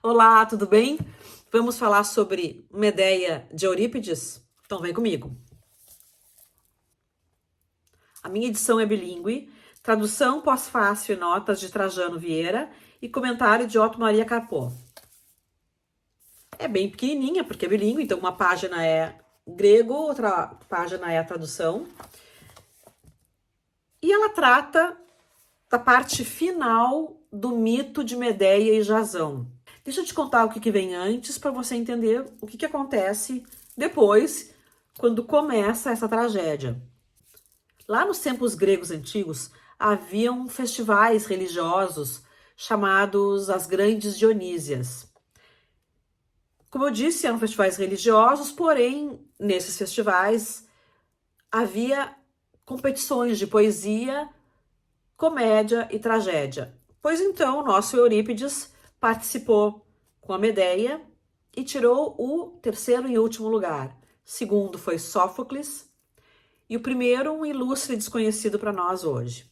Olá, tudo bem? Vamos falar sobre Medeia de Eurípides? Então vem comigo. A minha edição é bilíngue, tradução pós-fácil e notas de Trajano Vieira e comentário de Otto Maria Capó. É bem pequenininha porque é bilíngue, então uma página é grego, outra página é a tradução. E ela trata da parte final do mito de Medeia e Jasão. Deixa eu te contar o que vem antes para você entender o que acontece depois, quando começa essa tragédia. Lá nos tempos gregos antigos, haviam festivais religiosos chamados as Grandes Dionísias. Como eu disse, eram festivais religiosos, porém, nesses festivais havia competições de poesia, comédia e tragédia. Pois então, o nosso Eurípides participou com a Medeia e tirou o terceiro e último lugar. Segundo foi Sófocles e o primeiro um ilustre desconhecido para nós hoje.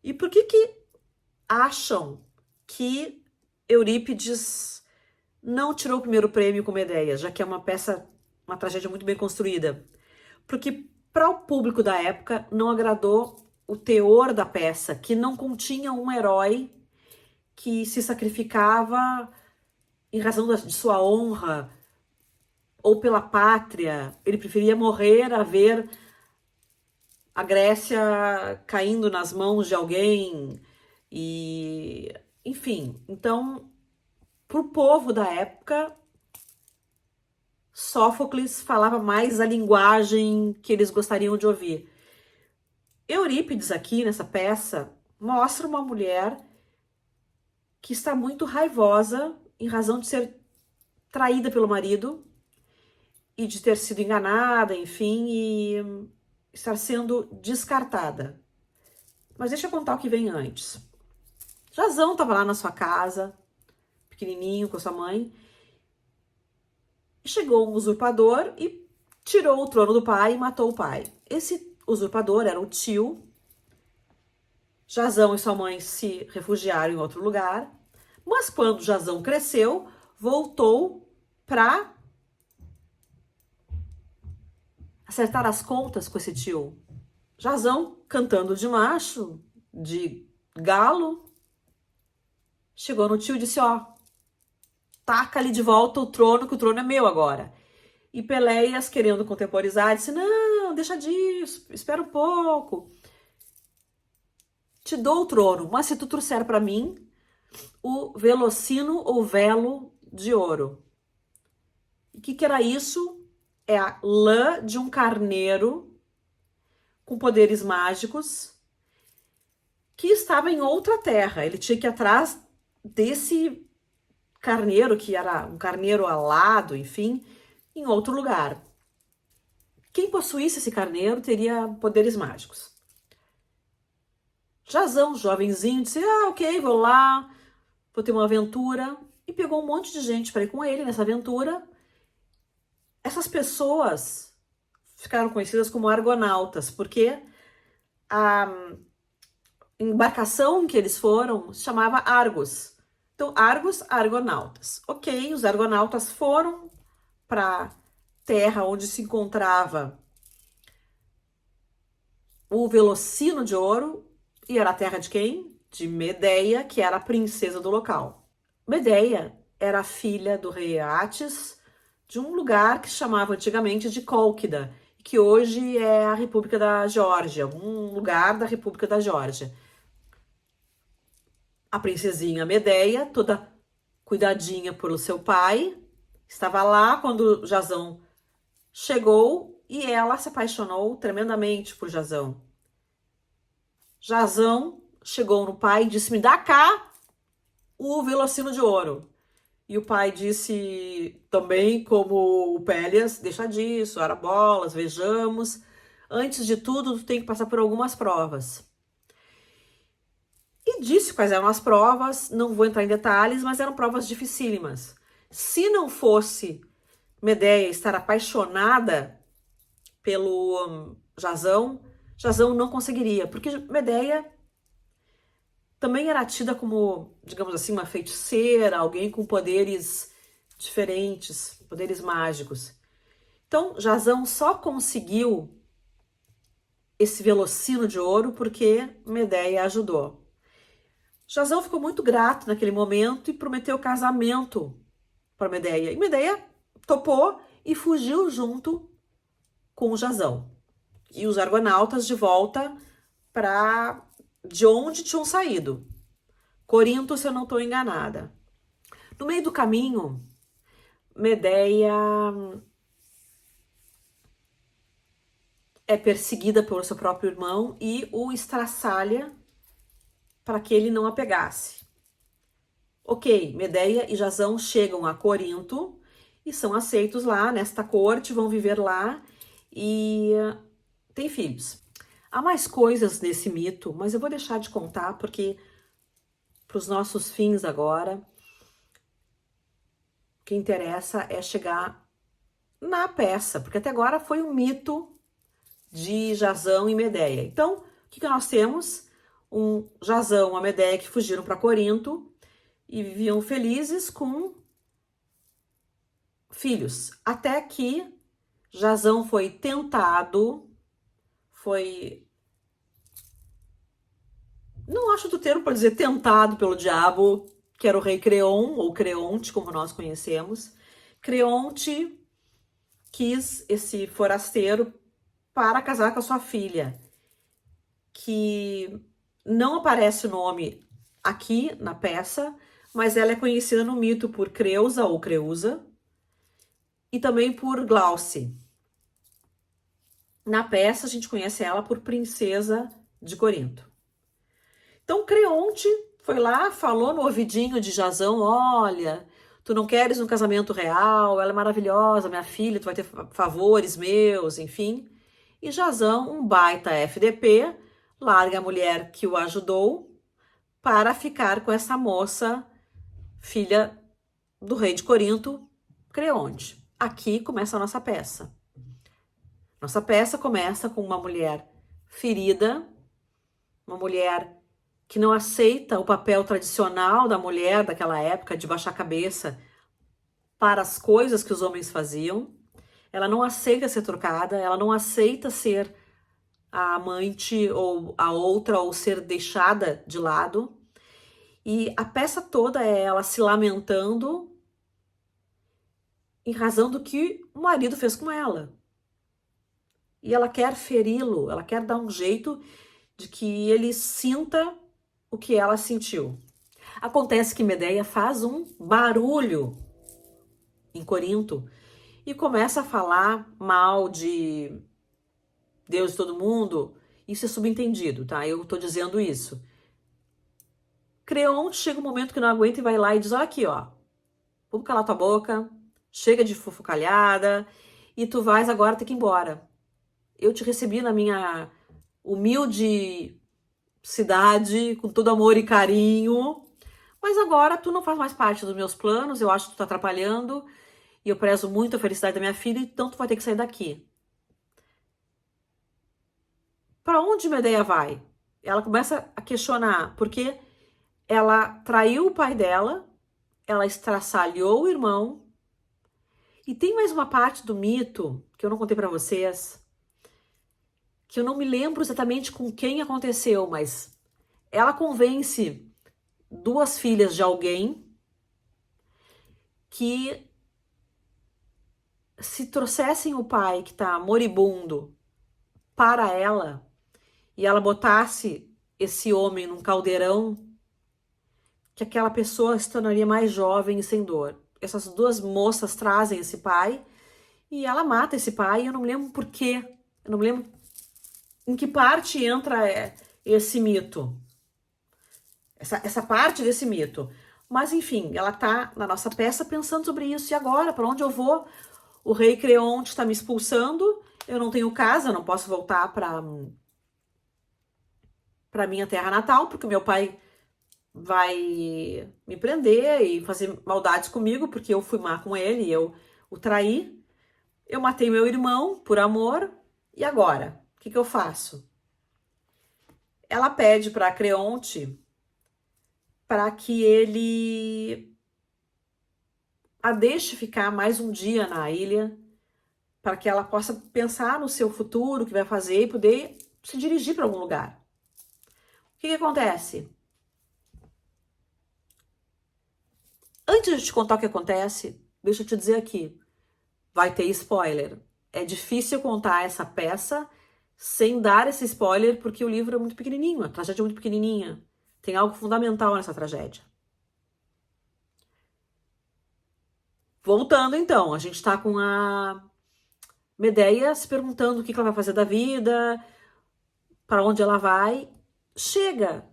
E por que acham que Eurípides não tirou o primeiro prêmio com Medeia, já que é uma peça, uma tragédia muito bem construída? Porque para o público da época não agradou o teor da peça, que não continha um herói que se sacrificava em razão de sua honra ou pela pátria. Ele preferia morrer a ver a Grécia caindo nas mãos de alguém e, enfim. Então, para o povo da época, Sófocles falava mais a linguagem que eles gostariam de ouvir. Eurípides aqui nessa peça mostra uma mulher que está muito raivosa em razão de ser traída pelo marido e de ter sido enganada, enfim, e estar sendo descartada. Mas deixa eu contar o que vem antes. Jasão estava lá na sua casa, pequenininho, com a sua mãe, e chegou um usurpador e tirou o trono do pai e matou o pai. Esse usurpador era o tio. Jasão e sua mãe se refugiaram em outro lugar, mas quando Jasão cresceu, voltou para acertar as contas com esse tio. Jasão, cantando de macho, de galo, chegou no tio e disse, ó, taca-lhe de volta o trono, que o trono é meu agora. E Peleias, querendo contemporizar, disse, não, deixa disso, espera um pouco. Te dou o trono, mas se tu trouxer para mim o velocino ou velo de ouro. E o que era isso? É a lã de um carneiro com poderes mágicos que estava em outra terra. Ele tinha que ir atrás desse carneiro, que era um carneiro alado, enfim, em outro lugar. Quem possuísse esse carneiro teria poderes mágicos. Jasão, jovenzinho, disse, ok, vou lá, vou ter uma aventura. E pegou um monte de gente para ir com ele nessa aventura. Essas pessoas ficaram conhecidas como argonautas, porque a embarcação que eles foram se chamava Argos. Então, Argos, argonautas. Ok, os argonautas foram para a terra onde se encontrava o Velocino de Ouro, e era a terra de quem? De Medeia, que era a princesa do local. Medeia era filha do rei Átis, de um lugar que se chamava antigamente de Cólquida, que hoje é a República da Geórgia, um lugar da República da Geórgia. A princesinha Medeia, toda cuidadinha pelo seu pai, estava lá quando Jasão chegou e ela se apaixonou tremendamente por Jasão. Jasão chegou no pai e disse, me dá cá o velocino de ouro. E o pai disse também, como o Pélias, deixa disso, arabolas, vejamos. Antes de tudo, tu tem que passar por algumas provas. E disse quais eram as provas, não vou entrar em detalhes, mas eram provas dificílimas. Se não fosse Medeia estar apaixonada pelo Jasão, Jasão não conseguiria, porque Medeia também era tida como, digamos assim, uma feiticeira, alguém com poderes diferentes, poderes mágicos. Então, Jazão só conseguiu esse velocino de ouro porque Medeia ajudou. Jazão ficou muito grato naquele momento e prometeu casamento para Medeia. E Medeia topou e fugiu junto com o Jazão. E os argonautas de volta para de onde tinham saído. Corinto, se eu não estou enganada. No meio do caminho, Medeia é perseguida pelo seu próprio irmão e o estraçalha para que ele não a pegasse. Ok, Medeia e Jazão chegam a Corinto e são aceitos lá nesta corte, vão viver lá e têm filhos. Há mais coisas nesse mito, mas eu vou deixar de contar porque, para os nossos fins agora, o que interessa é chegar na peça, porque até agora foi um mito de Jazão e Medeia. Então, o que nós temos? Um Jazão e uma Medeia que fugiram para Corinto e viviam felizes com filhos. Até que Jazão foi tentado, não acho do termo para dizer tentado pelo diabo, que era o rei Creon, ou Creonte, como nós conhecemos. Creonte quis esse forasteiro para casar com a sua filha, que não aparece o nome aqui na peça, mas ela é conhecida no mito por Creusa ou Creusa e também por Glauce. Na peça a gente conhece ela por Princesa de Corinto. Então Creonte foi lá, falou no ouvidinho de Jazão, olha, tu não queres um casamento real, ela é maravilhosa, minha filha, tu vai ter favores meus, enfim. E Jazão, um baita FDP, larga a mulher que o ajudou para ficar com essa moça, filha do rei de Corinto, Creonte. Aqui começa a nossa peça. Nossa peça começa com uma mulher ferida, uma mulher que não aceita o papel tradicional da mulher daquela época, de baixar a cabeça para as coisas que os homens faziam. Ela não aceita ser trocada, ela não aceita ser a amante ou a outra, ou ser deixada de lado. E a peça toda é ela se lamentando em razão do que o marido fez com ela. E ela quer feri-lo, ela quer dar um jeito de que ele sinta o que ela sentiu. Acontece que Medeia faz um barulho em Corinto e começa a falar mal de Deus e todo mundo. Isso é subentendido, tá? Eu tô dizendo isso. Creonte chega um momento que não aguenta e vai lá e diz, ó, aqui, ó, vamos calar tua boca, chega de fofocalhada e tu vais agora ter que ir embora. Eu te recebi na minha humilde cidade, com todo amor e carinho, mas agora tu não faz mais parte dos meus planos, eu acho que tu tá atrapalhando e eu prezo muito a felicidade da minha filha, então tu vai ter que sair daqui. Para onde Medeia vai? Ela começa a questionar, porque ela traiu o pai dela, ela estraçalhou o irmão, e tem mais uma parte do mito que eu não contei para vocês, que eu não me lembro exatamente com quem aconteceu, mas ela convence duas filhas de alguém que se trouxessem o pai que está moribundo para ela e ela botasse esse homem num caldeirão, que aquela pessoa se tornaria mais jovem e sem dor. Essas duas moças trazem esse pai e ela mata esse pai, e eu não me lembro por quê. Eu não me lembro em que parte entra esse mito. Essa parte desse mito. Mas, enfim, ela tá na nossa peça pensando sobre isso. E agora, para onde eu vou? O rei Creonte está me expulsando, eu não tenho casa, eu não posso voltar para minha terra natal, porque meu pai vai me prender e fazer maldades comigo, porque eu fui má com ele e eu o traí. Eu matei meu irmão por amor, e agora? O que eu faço? Ela pede para Creonte para que ele a deixe ficar mais um dia na ilha, para que ela possa pensar no seu futuro, o que vai fazer e poder se dirigir para algum lugar. O que acontece? Antes de te contar o que acontece, deixa eu te dizer aqui, vai ter spoiler. É difícil contar essa peça sem dar esse spoiler, porque o livro é muito pequenininho, a tragédia é muito pequenininha. Tem algo fundamental nessa tragédia. Voltando então, a gente tá com a Medeia se perguntando o que ela vai fazer da vida, para onde ela vai. Chega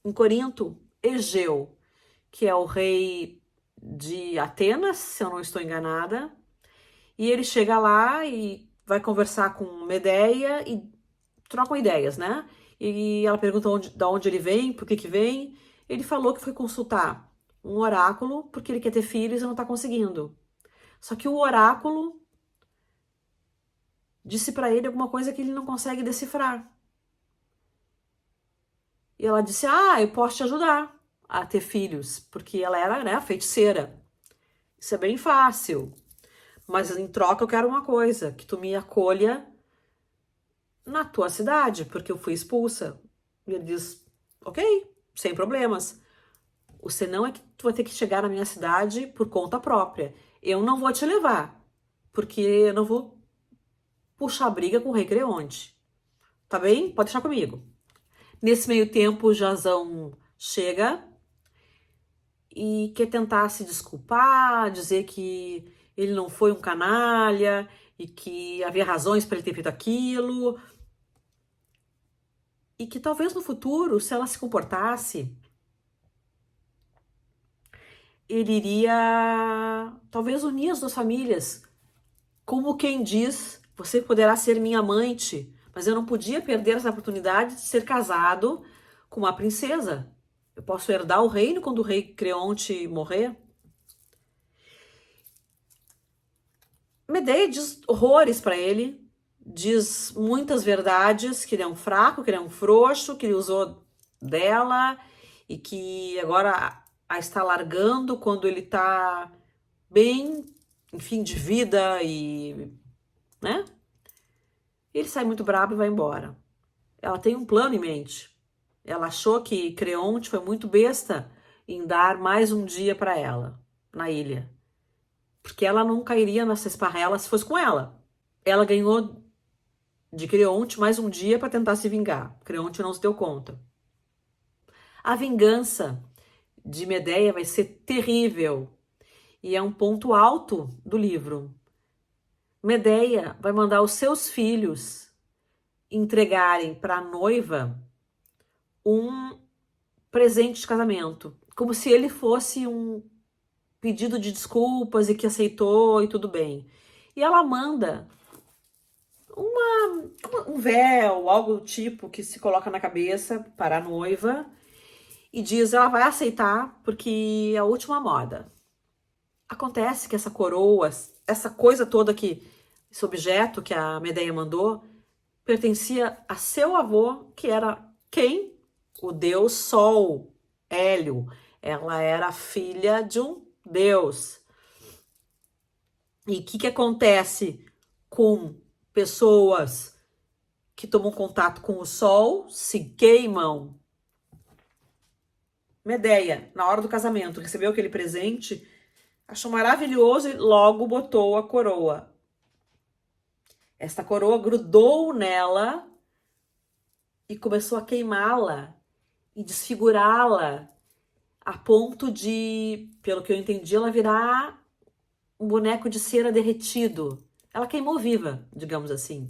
em Corinto Egeu, que é o rei de Atenas, se eu não estou enganada, e ele chega lá e vai conversar com Medeia e trocam ideias, né? E ela pergunta de onde ele vem, por que vem. Ele falou que foi consultar um oráculo porque ele quer ter filhos e não está conseguindo. Só que o oráculo disse para ele alguma coisa que ele não consegue decifrar. E ela disse: "Ah, eu posso te ajudar a ter filhos", porque ela era, né, feiticeira. Isso é bem fácil. Mas em troca eu quero uma coisa, que tu me acolha na tua cidade, porque eu fui expulsa. E ele diz: "OK, sem problemas. O senão é que tu vai ter que chegar na minha cidade por conta própria. Eu não vou te levar, porque eu não vou puxar briga com o rei Creonte. Tá bem? Pode deixar comigo." Nesse meio tempo, o Jazão chega e quer tentar se desculpar, dizer que ele não foi um canalha e que havia razões para ele ter feito aquilo. E que talvez no futuro, se ela se comportasse, ele iria talvez unir as duas famílias. Como quem diz, você poderá ser minha amante, mas eu não podia perder essa oportunidade de ser casado com uma princesa. Eu posso herdar o reino quando o rei Creonte morrer. Medeia diz horrores para ele, diz muitas verdades, que ele é um fraco, que ele é um frouxo, que ele usou dela e que agora a está largando quando ele tá bem, enfim, de vida e, né? Ele sai muito bravo e vai embora. Ela tem um plano em mente. Ela achou que Creonte foi muito besta em dar mais um dia para ela na ilha, porque ela não cairia nessa esparrela se fosse com ela. Ela ganhou de Creonte mais um dia para tentar se vingar. Creonte não se deu conta. A vingança de Medeia vai ser terrível e é um ponto alto do livro. Medeia vai mandar os seus filhos entregarem para a noiva um presente de casamento, como se ele fosse um pedido de desculpas e que aceitou e tudo bem. E ela manda um véu, algo do tipo que se coloca na cabeça para a noiva e diz ela vai aceitar porque é a última moda. Acontece que essa coroa, essa coisa toda que esse objeto que a Medeia mandou pertencia a seu avô, que era quem? O deus Sol, Hélio. Ela era filha de um deus. E o que acontece com pessoas que tomam contato com o Sol? Se queimam. Medeia, na hora do casamento, recebeu aquele presente, achou maravilhoso e logo botou a coroa. Esta coroa grudou nela e começou a queimá-la e desfigurá-la a ponto de, pelo que eu entendi, ela virar um boneco de cera derretido. Ela queimou viva, digamos assim.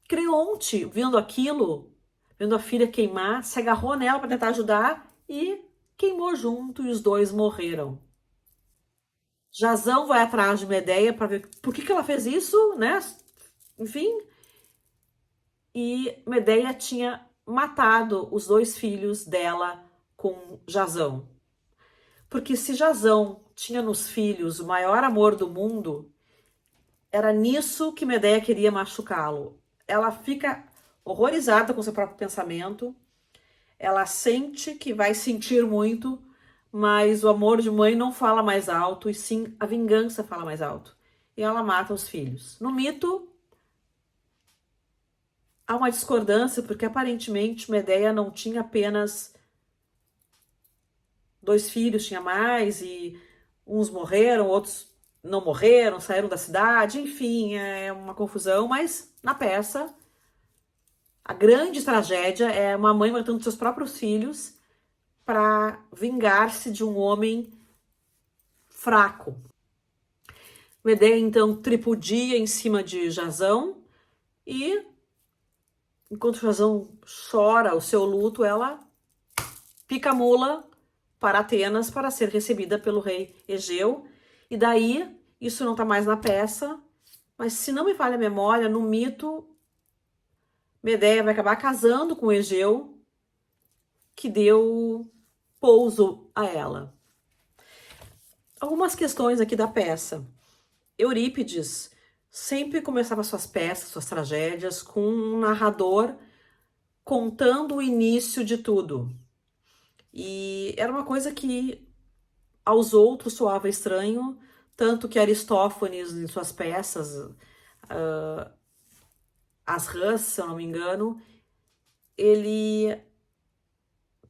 Creonte, vendo aquilo, vendo a filha queimar, se agarrou nela para tentar ajudar e queimou junto e os dois morreram. Jazão vai atrás de Medeia para ver por que ela fez isso, né? Enfim. E Medeia tinha matado os dois filhos dela com Jazão. Porque se Jazão tinha nos filhos o maior amor do mundo, era nisso que Medeia queria machucá-lo. Ela fica horrorizada com seu próprio pensamento. ela sente que vai sentir muito, mas o amor de mãe não fala mais alto, e sim a vingança fala mais alto. E ela mata os filhos. No mito, há uma discordância, porque aparentemente Medeia não tinha apenas 2 filhos, tinha mais, e uns morreram, outros não morreram, saíram da cidade, enfim, é uma confusão, mas na peça, a grande tragédia é uma mãe matando seus próprios filhos para vingar-se de um homem fraco. Medeia então tripudia em cima de Jasão e, enquanto Jasão chora o seu luto, ela pica a mula para Atenas para ser recebida pelo rei Egeu. E daí, isso não está mais na peça, mas se não me falha a memória, no mito, Medeia vai acabar casando com Egeu, que deu pouso a ela. Algumas questões aqui da peça. Eurípides sempre começava suas peças, suas tragédias, com um narrador contando o início de tudo. E era uma coisa que aos outros soava estranho, tanto que Aristófanes, em suas peças, As Rãs, se eu não me engano, ele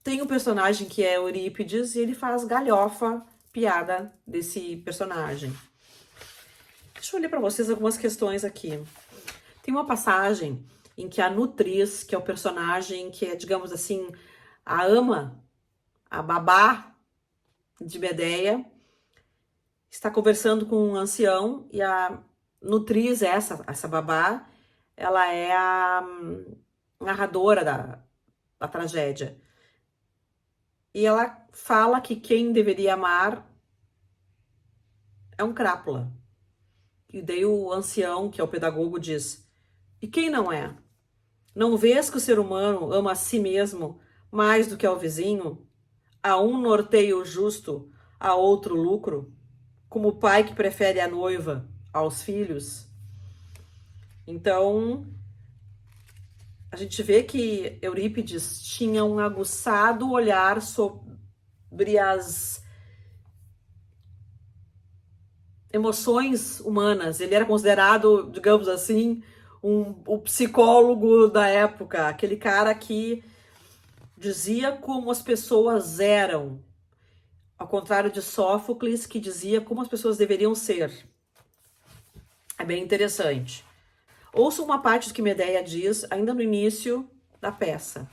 tem um personagem que é Eurípides e ele faz galhofa, piada desse personagem. Deixa eu ler para vocês algumas questões aqui. Tem uma passagem em que a Nutriz, que é o personagem que é, digamos assim, a ama, a babá de Medeia, está conversando com um ancião e a Nutriz, essa babá, ela é a narradora da tragédia. E ela fala que quem deveria amar é um crápula. E daí o ancião, que é o pedagogo, diz: e quem não é? Não vês que o ser humano ama a si mesmo mais do que ao vizinho? A um norteio justo, a outro lucro? Como o pai que prefere a noiva aos filhos? Então, a gente vê que Eurípides tinha um aguçado olhar sobre as emoções humanas. Ele era considerado, digamos assim, o psicólogo da época, aquele cara que dizia como as pessoas eram, ao contrário de Sófocles, que dizia como as pessoas deveriam ser. É bem interessante. Ouça uma parte do que Medeia diz, ainda no início da peça.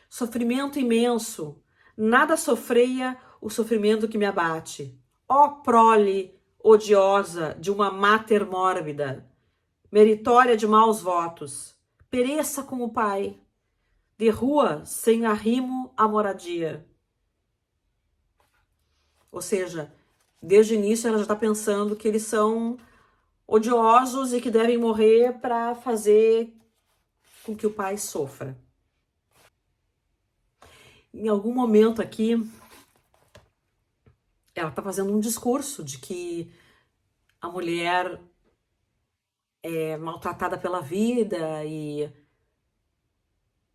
Sofrimento imenso, nada sofreia o sofrimento que me abate. Ó prole odiosa de uma máter mórbida, meritória de maus votos, pereça como o pai, de rua sem arrimo a moradia. Ou seja, desde o início ela já está pensando que eles são odiosos e que devem morrer para fazer com que o pai sofra. Em algum momento aqui, ela está fazendo um discurso de que a mulher é maltratada pela vida e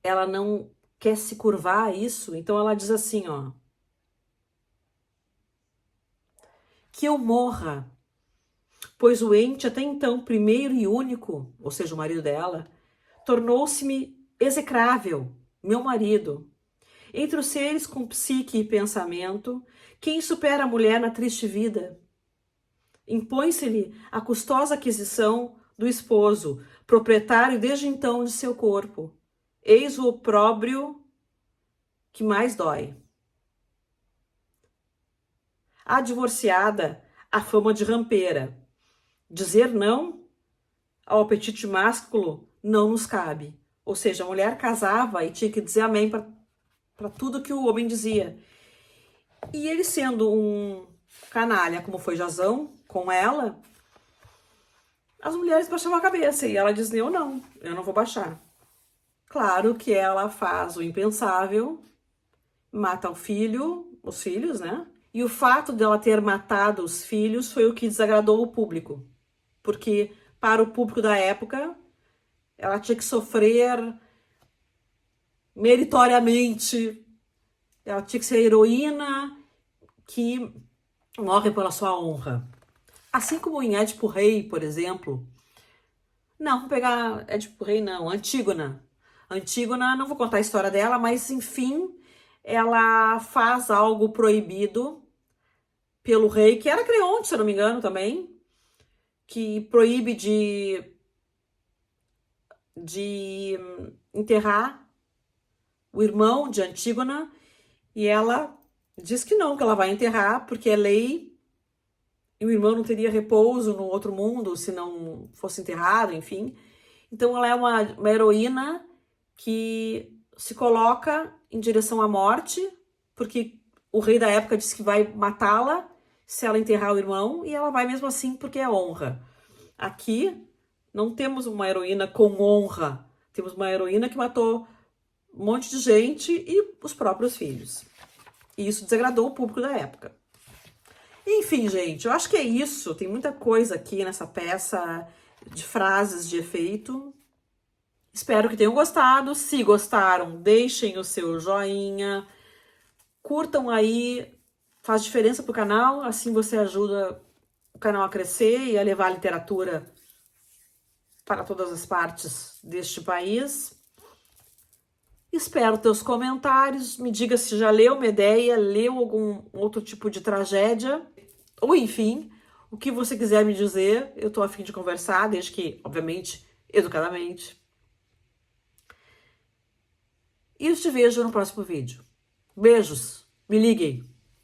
ela não quer se curvar a isso. Então ela diz assim, ó: que eu morra, pois o ente até então primeiro e único, ou seja, o marido dela, tornou-se-me execrável, meu marido. Entre os seres com psique e pensamento, quem supera a mulher na triste vida? Impõe-se-lhe a custosa aquisição do esposo, proprietário desde então de seu corpo. Eis o opróbrio que mais dói. A divorciada, a fama de rampeira. Dizer não ao apetite másculo não nos cabe. Ou seja, a mulher casava e tinha que dizer amém para tudo que o homem dizia. E ele, sendo um canalha, como foi Jasão com ela, as mulheres baixavam a cabeça e ela diz: eu não vou baixar. Claro que ela faz o impensável, mata o filho, os filhos, né? E o fato dela ter matado os filhos foi o que desagradou o público. Porque para o público da época, ela tinha que sofrer meritoriamente. Ela tinha que ser a heroína que morre pela sua honra. Assim como em Édipo Rei, por exemplo. Não, vou pegar Édipo Rei, não. Antígona. Antígona, não vou contar a história dela, mas enfim, ela faz algo proibido pelo rei, que era Creonte, se eu não me engano também, que proíbe de enterrar o irmão de Antígona, e ela diz que não, que ela vai enterrar, porque é lei, e o irmão não teria repouso no outro mundo se não fosse enterrado, enfim. Então ela é uma heroína que se coloca em direção à morte, porque o rei da época diz que vai matá-la se ela enterrar o irmão, e ela vai mesmo assim porque é honra. Aqui não temos uma heroína com honra, temos uma heroína que matou um monte de gente e os próprios filhos. E isso desagradou o público da época. Enfim, gente, eu acho que é isso. Tem muita coisa aqui nessa peça de frases de efeito. Espero que tenham gostado. Se gostaram, deixem o seu joinha. Curtam aí, faz diferença pro canal. Assim você ajuda o canal a crescer e a levar a literatura para todas as partes deste país. Espero teus comentários. Me diga se já leu Medéia, leu algum outro tipo de tragédia. Ou enfim, o que você quiser me dizer. Eu tô a fim de conversar, desde que, obviamente, educadamente. E eu te vejo no próximo vídeo. Beijos, me liguem!